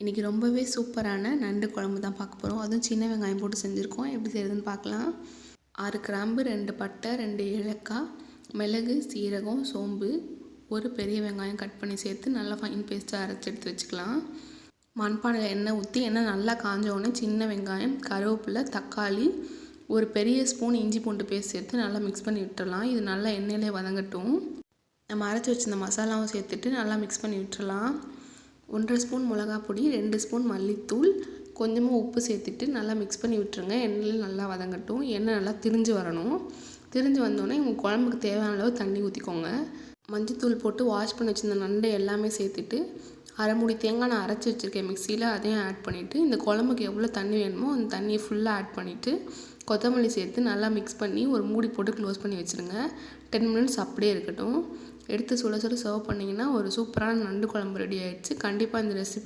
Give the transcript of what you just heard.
இன்றைக்கி ரொம்பவே சூப்பரான நண்டு குழம்பு தான் பார்க்க போகிறோம். அதுவும் சின்ன வெங்காயம் போட்டு செஞ்சுருக்கோம். எப்படி செய்கிறதுன்னு பார்க்கலாம். 6 கிராம்பு, 2 பட்டை, 2 ஏலக்காய், மிளகு, சீரகம், சோம்பு, ஒரு பெரிய வெங்காயம் கட் பண்ணி சேர்த்து நல்லா ஃபைன் பேஸ்ட்டாக அரைச்சி எடுத்து வச்சுக்கலாம். மண்பானையில் எண்ணெய் ஊற்றி எண்ணெய் நல்லா காஞ்ச உடனே சின்ன வெங்காயம், கருவேப்பிலை, தக்காளி, ஒரு பெரிய ஸ்பூன் இஞ்சி பூண்டு பேஸ்ட் சேர்த்து நல்லா மிக்ஸ் பண்ணி விட்டுறலாம். இது நல்லா எண்ணெயிலே வதங்கட்டும். நம்ம அரைச்சி வச்சிருந்த மசாலாவும் சேர்த்துட்டு நல்லா மிக்ஸ் பண்ணி விட்டுறலாம். 1.5 ஸ்பூன் மிளகாய் பொடி, 2 ஸ்பூன் மல்லித்தூள், கொஞ்சமாக உப்பு சேர்த்துட்டு நல்லா மிக்ஸ் பண்ணி விட்டுருங்க. எண்ணெயில் நல்லா வதங்கட்டும். எண்ணெய் நல்லா திரிஞ்சு வரணும். திரிஞ்சு வந்தோடனே உங்கள் குழம்புக்கு தேவையான அளவு தண்ணி ஊற்றிக்கோங்க. மஞ்சத்தூள் போட்டு வாஷ் பண்ணி வச்சுருந்த நண்டை எல்லாமே சேர்த்துட்டு அரை மூடி தேங்காய் நான் அரைச்சி வச்சுருக்கேன் மிக்சியில், அதையும் ஆட் பண்ணிவிட்டு இந்த குழம்புக்கு எவ்வளோ தண்ணி வேணுமோ அந்த தண்ணியை ஃபுல்லாக ஆட் பண்ணிவிட்டு கொத்தமல்லி சேர்த்து நல்லா மிக்ஸ் பண்ணி ஒரு மூடி போட்டு க்ளோஸ் பண்ணி வச்சுருங்க. 10 மினிட்ஸ் அப்படியே இருக்கட்டும். எடுத்து சுட சுட சர்வ் பண்ணிங்கன்னா ஒரு சூப்பரான நண்டு குழம்பு ரெடி ஆகிடுச்சு. கண்டிப்பாக இந்த ரெசிபி